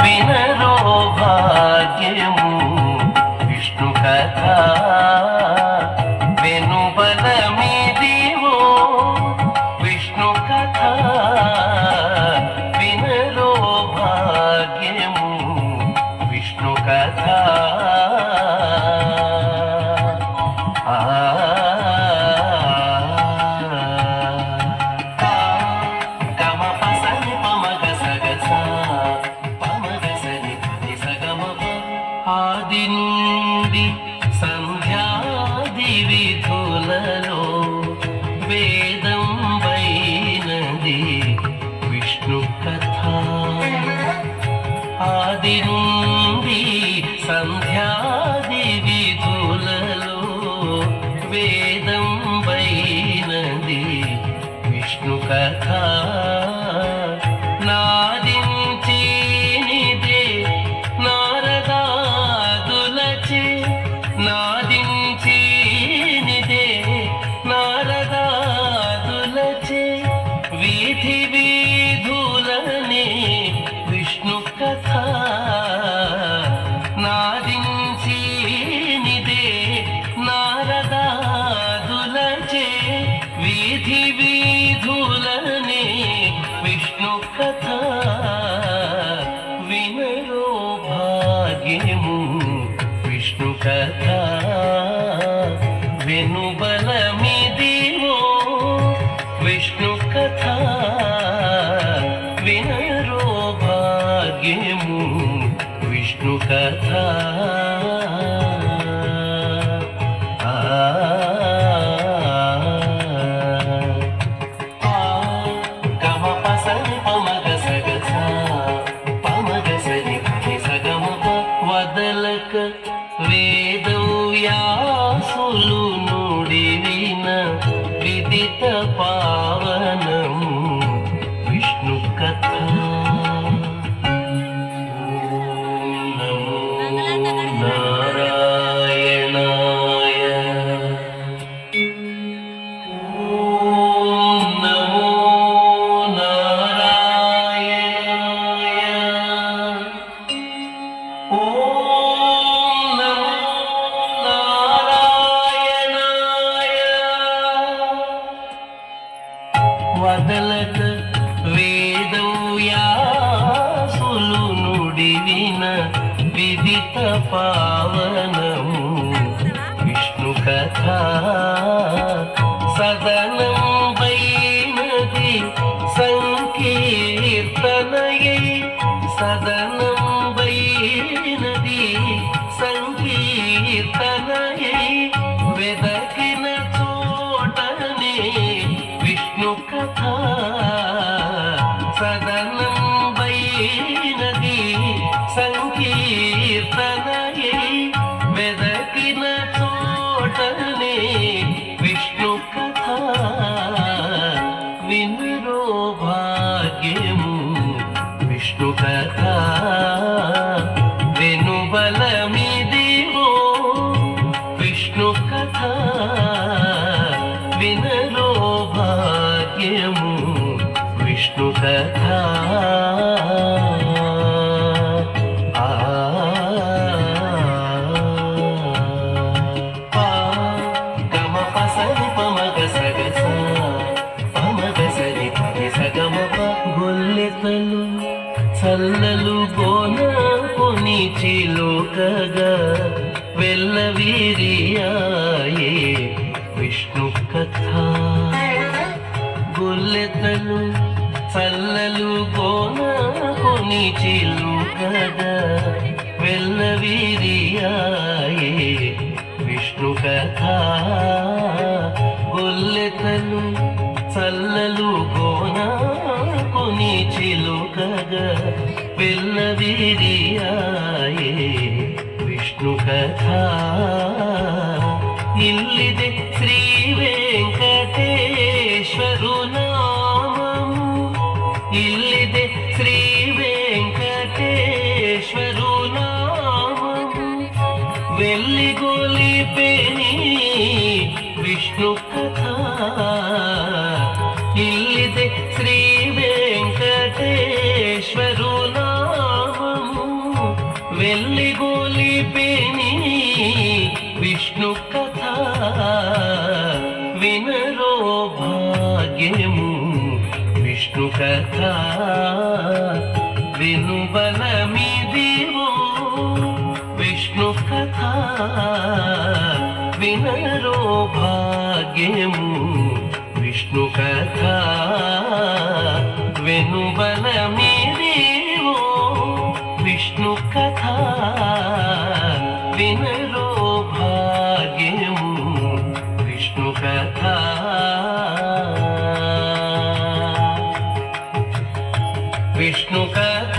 వినరో భాగ్యము విష్ణు కథ వెనుబలమిదివో విష్ణు కథ వినరో భాగ్యము విష్ణు కథ ఆది నుండి సంధ్యాది విధులలో వేదం వైనది విష్ణు కథ. ఆది నుండి సంధ్యాది విధులలో వేదం వైనది విష్ణు కథ. వీధి వీధులనే విష్ణు కథ నాదించి నిదే నారదాదులచే వీధి వీధులనే విష్ణు కథ వినరో భాగ్యము విష్ణు కథ వెనుబలమిదివో విష్ణు కథ వినరో భాగ్యము విష్ణు కథ. గమ పసని పమగ సగస పమగ సని సగమ వదలక వేదవ్యాసులు నుడివిన విదిత పావనము విష్ణు కథ. నమో నారాయణాయ నమో నారాయణాయ వదలక వేదవ్యాసులు నుడివిన విదిత పావనము విష్ణు కథ. సదనం వైనది సంకీర్తనయై సదనం వైనది సంకీర్తనయై వెదకిన చోటనే విష్ణు కథ. సదనం వైనది సంకీర్తనయై వెదకిన చోటనే విష్ణు కథ వినరో భాగ్యము విష్ణు కథ వెనుబలమిదివో విష్ణు కథ వినరో భాగ్యము విష్ణు కథ. గమ పసని పమగ సగస పమగ సని సగమ గొల్లెతలు చల్లలు గోన కొని చిలుకగా వెల్లవిరియాయే విష్ణు కథ. గొల్లెతలు చల్లలు గోన కొని చిలుకగా వెల్లవిరియాయే విష్ణు కథ. గొల్లెతలు చల్లలు గోన కొని చిలుకగా వెల్లవిరియాయే విష్ణು కథ. ఇల్లిదే శ్రీ వెంకటేశ్వరు నామము ఇల్లిదే శ్రీ వెంకటేశ్వరు నామము వెల్లిగొలిపెని విష్ణు కథ. ఇల్లిదే శ్రీ వెంకటేశ్వరు నామము వెల్లిగోలిపేని విష్ణు కథ వినరో భాగ్యము విష్ణు కథ వినుబలమిదివో విష్ణు కథ వినరో భాగ్యము విష్ణు కథ వెనుబలమిదివో విష్ణు కథ వినరో భాగ్యము విష్ణు కథ విష్ణు కథ